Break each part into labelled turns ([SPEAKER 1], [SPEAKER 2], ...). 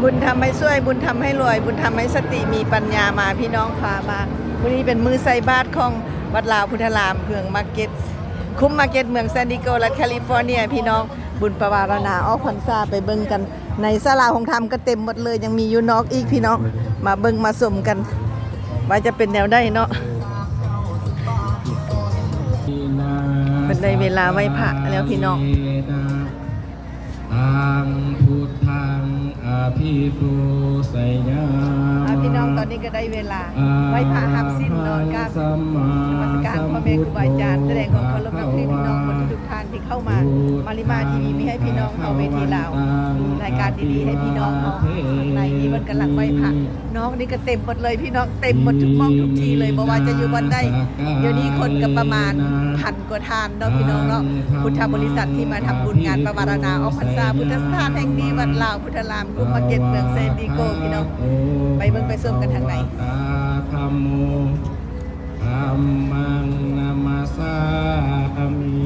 [SPEAKER 1] บุญทำให้ช่วยบุญทำให้รวยบุญทำให้สติมีปัญญามาพี่น้องพามาวันนี้เป็นมือใส่บาตรของวัดลาวพุทธารามเมืองมาร์เก็ตคุ้มมาร์เก็ตเมืองแซนดิโกรัฐแคลิฟอร์เนียพี่น้องบุญประวารณาออกพรรษาไปเบิ่งกันในศาลาของธรรมก็เต็มหมดเลยยังมีอยู่นอกอีกพี่น้องมาเบิ่งมาชมกันว่าจะเป็นแนวได้เนาะเป็นในเวลาไหว้พระแล้วพี่น้อง
[SPEAKER 2] ตังพุทธังอภิปูไสยา
[SPEAKER 1] พี่น้องตอนนี้ก็ได้เวลาไหว้พระหับสิ้นนอนกับนมัสการพ่อแม่ครูบาอาจารย์แสดงความเคารพนับถือพี่น้องคนทุกท่านที่เข้ามามาริมาทีวีมีให้พี่น้องเอาเวทีลาวมีรายการดีๆให้พี่น้องเอาในนี้มันกำลังไหว้พระน้องนี่ก็เต็มหมดเลยพี่น้องเต็มหมดทุกห้องทุกทีเลยบอกว่าจะอยู่วันใดเดี๋ยวนี้คนก็ประมาณ1,000 กว่าทานเนาะพี่น้องเนาะพุทธบริษัทที่มาทำบุญงานประวารณาออกพรรษาพุทธสถานแห่งนี้วัดลาวพุทธารามกรุงมาร์เก็ตเมืองเซนดิโกพี่น้องไปเบิ่งไปชมกันทางไหน
[SPEAKER 2] ธัมโมธัมมังนามาสามิ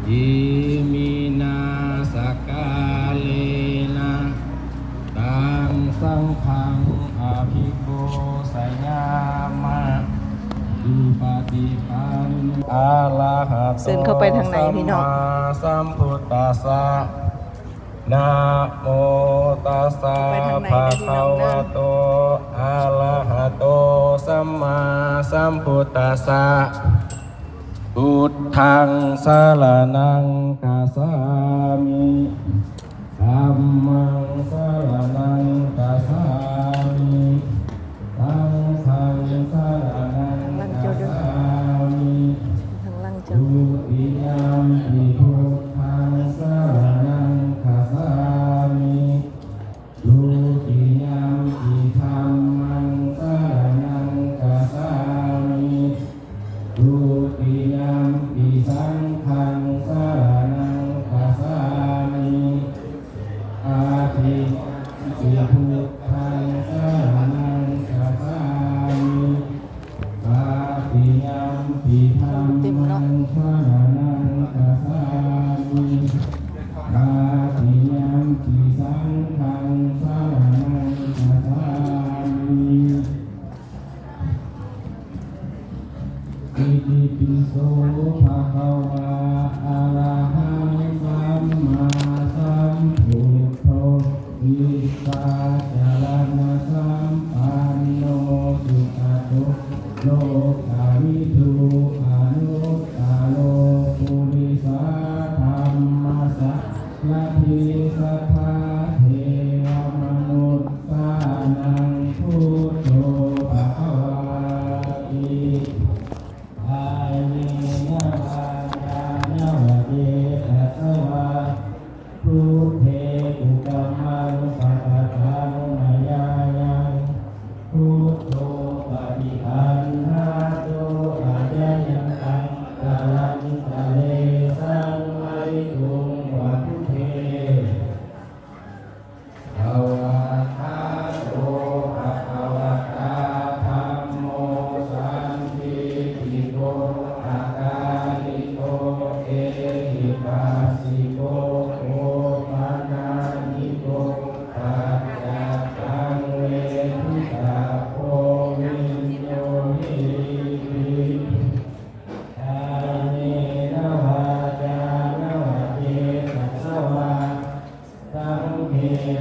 [SPEAKER 2] อิมินาสกาเลนะตังสังฆังอภิปูไสยามะอุปฏิปันอะระหะโต
[SPEAKER 1] เดินเข้าไปทางไหนพี่น้อง
[SPEAKER 2] สัมพุทธัสสะนะโมตัสสะภะคะวะโตอะระหะโตสัมมาสัมพุทธัสสะพุทธังสรณังคัจฉามิธัมมังสรณังคัจฉามิสังฆังสรณังคัจฉามิทุติยมปิพุทธังสรณังคัจฉามิทุติยมปิธัมมังสรณังคัจฉามิทุติยมปิสังฆังสรณังคัจฉามิอาทิปิพุทธังสรณังคัจฉามิปาติยมปิธัมมังสรณังคัจฉามิปาติยมปิสังฆังสรณังคัจฉามิอิติปิโสภะคะวะอะระหังสัมมาสัมพุทโธวิสัจารณสัมปันโนสุขโตโลกาวิทูอนุตตโรปุริสธรรมสัพพะทิสัทธาเทวมนุษย์สานังพุทโธภะคะวาติอานินาทายานาวะเดตัสสวะพุทเทตุกัมมังสัพพะทังมายายังพุทโธปฏิคันหาโตอาจายังตังกาลังกะเลสังไวตุงวัตุเทภวะทาโตภะคะวะตาธัมโมสันติติโกอาการิโกเอหิปัสสิโกโอปานานิโกปัจจัตตังเวทิตาโพวิญโยหิอาเนนะวาจานวะเจตัสสวะสังเฆ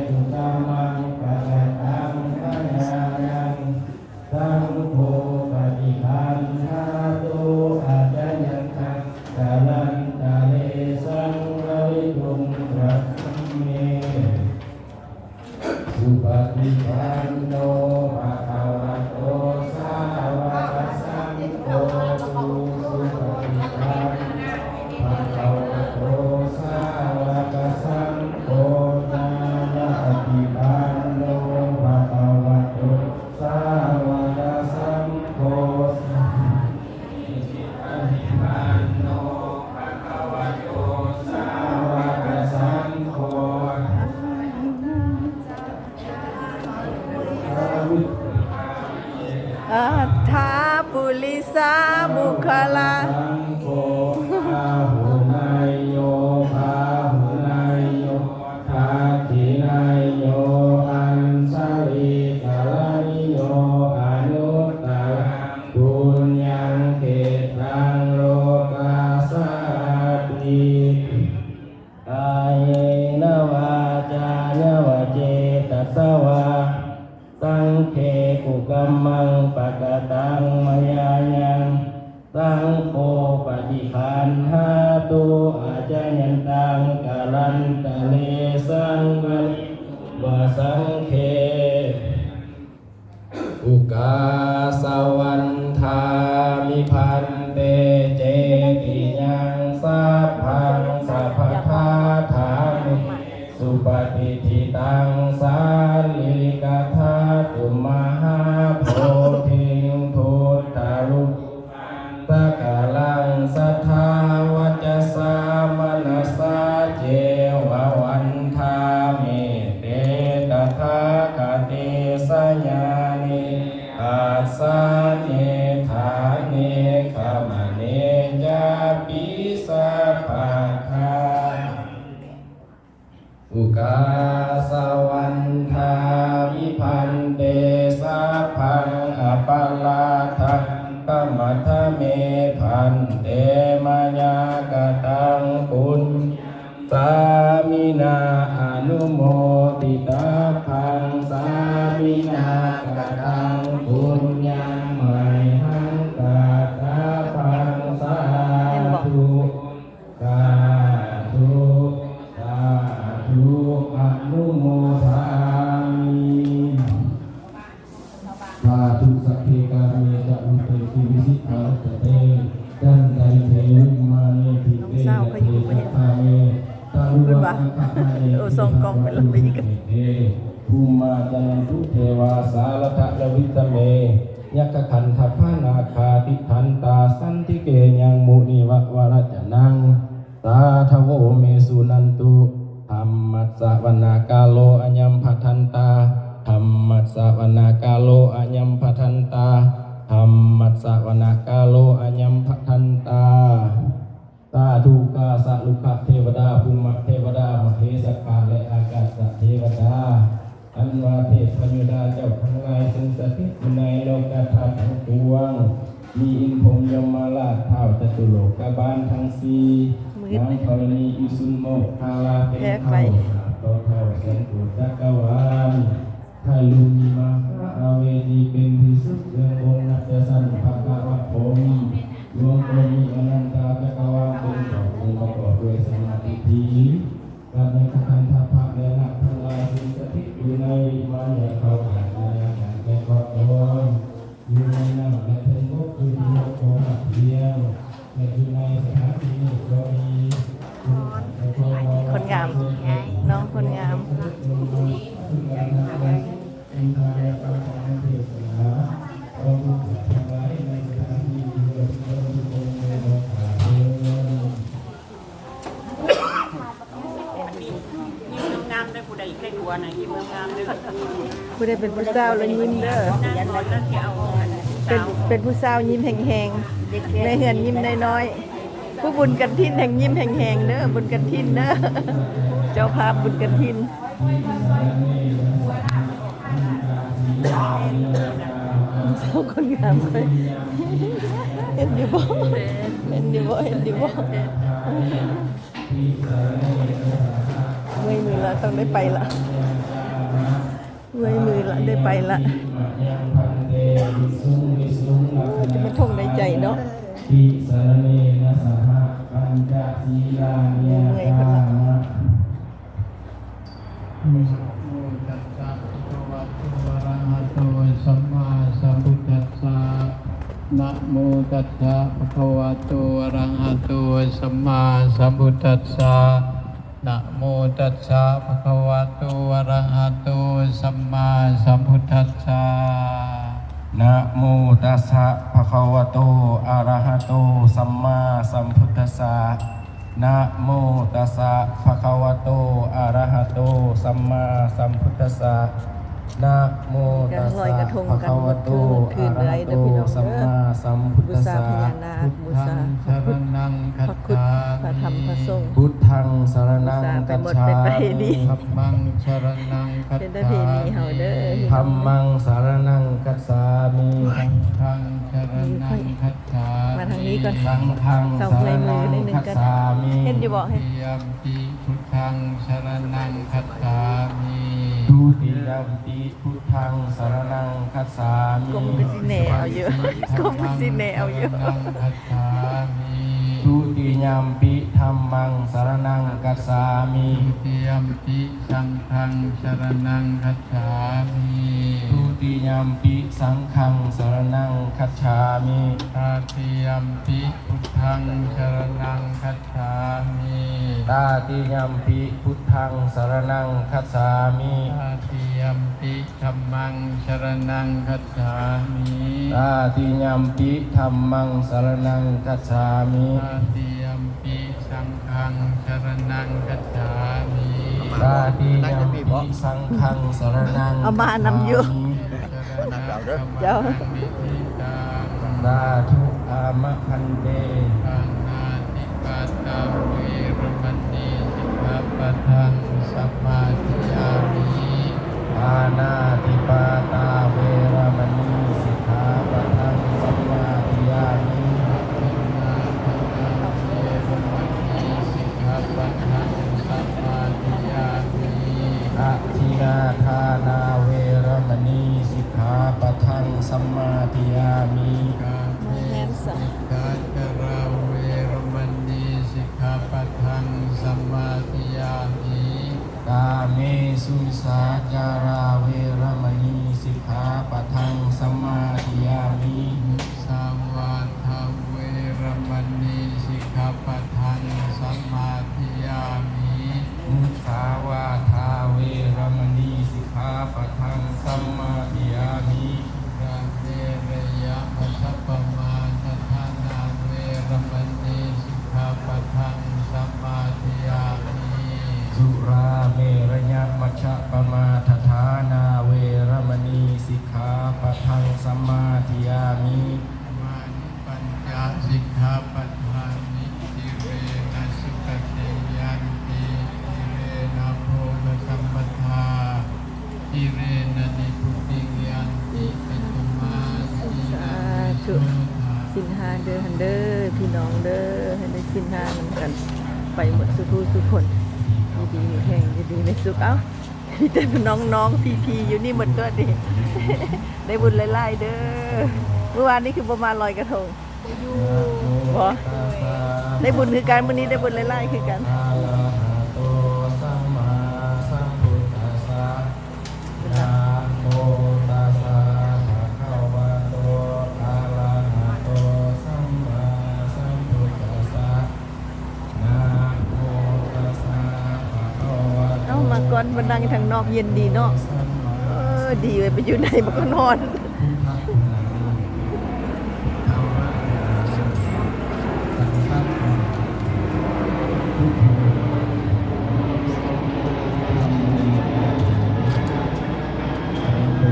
[SPEAKER 2] ตุกัมมังปัจจตังขญายังสังโฆปฏิคันหาโตอาจายังตังกาลันตะเลสังไวตุงรัตเมสุปฏิปันโนภะคะวะโตสาวกสังโฆสุปฏิปันโนภะคะวะโตสาวกสังโฆนานาปฏิปันโนภะคะวะโตสาวกสังโฆสาวกสังโฆ เยนวาจาเนวเจตัสสวาสังเคกุกัมมังปะกตังมยายังสังโฆปฏิคันหาตุอาจายันตังกาลันตะเลสังวันวาสังเคอุกาสวันทามิพันเตเจติยังสัพพังสัพพทาธามิสุปฏิทิตังสาลิกาธาตุมหาโพธิพุทธารุสักการังสัทธาวัจสามนัสสะเจววันทามิเตตถาคติสัญญานิอาสาเนธาเนขมเนจาปิสัพพะคาอุกาสวันทามิพันเตสัพพังอปัลลาทังกมัทเมพันเตมายากตังปุญสามินาอนุโมติตาพังสามินากตังปุญญังไมหังกาตาพังสาธุสาธุสาธุอนุโมทามิสาธุสัพเพกาเมจะอุเตติวิสิทธาเตจันไดเทวิมานิทิเตเตตาเมตาลุวะส่งกองไปลงไปอีกภูมาจันทุเทวาสารทะลวิตเมยักขขันธพานาคาติขันตาสันติเกยังมุนิวะวรจนังสาทโวเมสุนันตุธรรมัสสะวนากาโลอัญญัมพัทันตาธรรมัสสะวนากาโลอัญญัมพัทันตาธรรมัสสะวนากาโลอัญญัมพัทันตาสาธุกาสะลุกะเทวดาภูมิเทวดามเหสกาและอากาศเทวดาอันว่าเทพพยุดาเจ้าทั้งหลายซึ่งสถิตอยู่ในโลกธาตุทั้งปวงมีอินพรหมยมราชเท้าจตุโลกบาลทั้งสี่นางธรณีอิสุนโมกขลาเป็นเท้าต่อเท้าแสนโกฏจักรวาลไทยลุมีมาอาเวดีเป็นที่สุดเรื่ององค์นักสันภะคะวะโภมิรวมโภมิอนันตาจักรวาลเป็นสององค์ประกอบด้วยสมาธิทีการในขันธภะและนักทั้งหลายซึ่งสถิตอยู่ในวิมานและเขาผ่านในอาหารแก่กอดร้อนอยู่ในน้ำและเทิงบกคือที่โลกโกหักเดียวและอยู่ในสถานที่นี้ก็มี
[SPEAKER 1] คนงามน้องคนงามผู้ใดเป็นผู้สาวแล้วยิ้มเด้อเป็นผู้สาวยิ้มแห้งๆในเหือนยิ้มน้อยๆผู้บุญกันทินแห่งยิ้มแห้งๆเด้อบุญกันทินเด้อเจ้าภาพบุญกันทินสาวคนงามเลยเห็นดิบ่เห็นดิบ่เห็นดิบ่ไม่มือละต้องได้ไปละไม่มือละได้ไปละจะไม่ท่องในใจเนาะเมื่อยคนละ
[SPEAKER 3] สัมมาสัมพุทธัสสะนะโมตัสสะภะคะวะโตอะระหะโตสัมมาสัมพุทธัสสะนะโมตัสสะภะคะวะโตอะระหะโตสัมมาสัมพุทธัสสะ
[SPEAKER 2] นะโมตัสสะภะคะวะโตอะระหะโตสัมมาสัมพุทธัสสะนะโมตัสสะภะคะวะโตอะระหะโตสัมมาสัมพุทธัสสะนะโมตัสสะภะคะวะโตอะระหะโตสัมมาสัมพุทธัสสะ
[SPEAKER 3] พุทธังสรณังคัจฉามิ
[SPEAKER 1] พระธรรมพระสงฆ์
[SPEAKER 2] พุทธังสรณังคัจฉามิ
[SPEAKER 3] ธัมมังสรณังคัจ
[SPEAKER 1] เป็น
[SPEAKER 3] ฉา
[SPEAKER 1] ประเพณี
[SPEAKER 3] มิ
[SPEAKER 1] เฮาเด้อ
[SPEAKER 2] ธัมมังสรณังคัจฉามิ
[SPEAKER 3] สังฆังสรณังคัจฉามิ
[SPEAKER 1] มาทางนี้ก่อน
[SPEAKER 2] สังฆังสรณังคัจฉามิ
[SPEAKER 1] เห็นอยู่บ่เห็น
[SPEAKER 3] ยัมปิพุทธั ธังสรณังคัจฉามิ
[SPEAKER 2] ทุติยัมปิพุทธังสรณังคัจฉามิ
[SPEAKER 1] กลมก็สิแนวเยอะกลมก็สิแนวเยอะ
[SPEAKER 3] สรณังคัจฉามิ
[SPEAKER 2] ทุติยัมปิธัมมังสรณังคัจฉามิ
[SPEAKER 3] ทุติยัมปิสังฆังสรณังคัจฉามิ
[SPEAKER 2] ทุติยัมปิสังฆังสรณังคัจฉามิ
[SPEAKER 3] ตาติยัมปิพุทธังสรณังคัจฉามิ
[SPEAKER 2] ตาติยัมปิพุทธังสรณังคัจฉามิ
[SPEAKER 3] ตาติยัมปิธัมมังสรณังคัจฉามิ
[SPEAKER 2] ตาติยัมปิธัมมังสรณังคัจฉามิ
[SPEAKER 3] ตาติยัมปิสังฆังสรณังคัจฉามิ
[SPEAKER 2] ตาติยัมปิสังฆังสรณัง
[SPEAKER 1] เอามานำอยู่ เจ้า
[SPEAKER 2] สาธุอามะพันเต
[SPEAKER 3] ปานาติปาตาเวรมณีสิกขาปะทังสัมมาทิฏฐิมิ
[SPEAKER 2] ปานาติปาตาเวรมณีสิกขาปะทังสัมมาทิฏฐิมิ
[SPEAKER 3] ปานาติปาตาเวรมณีสิกขาปะทังสัมมาทิฏฐิมิ
[SPEAKER 2] อะทินาทานาเวรมณีสิกขาปะทังสัมมาทิฏฐิมิ
[SPEAKER 3] กาเมสุมิกาจาราเวรมณีสิกขาปะทังสัมมาทิฏฐิมิ
[SPEAKER 2] กาเมสุมิสาจาราเวรมณีสิกขาปะทังสัมมาทิฏฐิมิ
[SPEAKER 3] มุสาวาทาเวรมณีสิกขาปะทังสัมมาทิฏฐิมิ
[SPEAKER 2] มุสาวาทาเวรมณีสิกขาปะทังสัมมาทิฏฐิมิ
[SPEAKER 3] กาเมระยะมัชฌปมาทฐานาเวรมณีสิกขาปะทังสัมมาทิฏฐิมิ
[SPEAKER 2] สุราเมรยมัชฌะปมาทฐานาเวรมณีสิกขาปะทังสัมมาทิฏฐิมิ
[SPEAKER 3] มานิปัญจสิกขาปะทังนิติเรนะสุขเตยันติทิเรนะโภคสัมปทาทิเรนะนิพุติยันติปัจจุมาสีนามิโสทา
[SPEAKER 1] สินหาเด้อหันเด้อพี่น้องเด้อให้ได้สินหานำกัน ไปหมดสุขสุขคนดีๆมีแห่งดีๆในสุขเอ้าพี่แต่น้องๆพี่ๆอยู่นี่หมดตัวดิ ได้บุญหลายๆเด้อเมื่อวานนี้คือประมาณลอยกระทงบ่ได้บุญคือกันมื้อนี้ได้บุญหลายๆคือกัน
[SPEAKER 2] อะระหะโตสัมมาสัมพุทธัสสะนะโมตัสสะภะคะวะโตอะระหะโตสัมมาสัมพุทธัสสะนะโมตัสสะภะคะวะโต
[SPEAKER 1] เอ้ามาก่อนบันดังทางนอกเย็นดีเนาะ
[SPEAKER 2] สัมมา
[SPEAKER 1] ดีเลยไปอยู่ไหนมันก็นอน
[SPEAKER 2] พุทธัสสะธรรมะสังฆะพุทโธ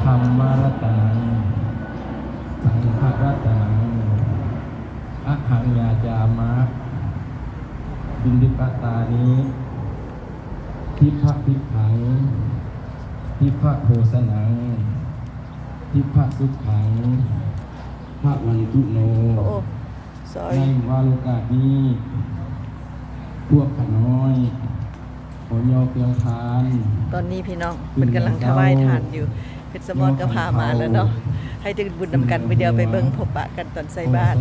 [SPEAKER 2] ธรรมรัตนังสังฆรัตนังอะหังยาจามะบินดิปตานิทิพะพิขังทิพะโฆสนังทิพะสุขังพระวันตุโน
[SPEAKER 1] โอ้
[SPEAKER 2] ใน
[SPEAKER 1] sorry
[SPEAKER 2] วาโลกาสนี้พวกขน้อยขอยอเพียงทาน
[SPEAKER 1] ตอนนี้พี่น้องเป็นกำลังถวายทานอยู่เพชรสมรก็พามาแล้วเนาะให้ถึงบุญนำกันไปเดียวไปเบิ่งพบปะกันตอนใส่บาตร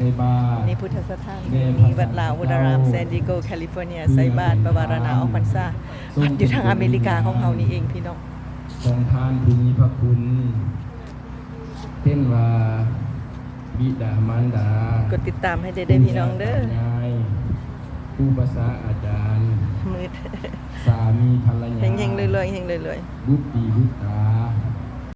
[SPEAKER 1] นี่พุทธสถานนี่วัดลาววดารามแซนดิโกแคลิฟอร์เนียใส่บาตรประวารณาออกพรรษาวัดอยู่ทางอเมริกาของเฮานี่เองพี่น้อง
[SPEAKER 2] ของทานผู้มีพระคุณเช่นว่าบิดามารดาก
[SPEAKER 1] ดติดตามให้ได้พี่น้องเด้อ
[SPEAKER 2] ยายผู้ภาษาอาจารย์
[SPEAKER 1] มืด
[SPEAKER 2] สามีภรรยา
[SPEAKER 1] เฮงๆรวยๆเฮงรวย
[SPEAKER 2] บุตรดีบุตรตา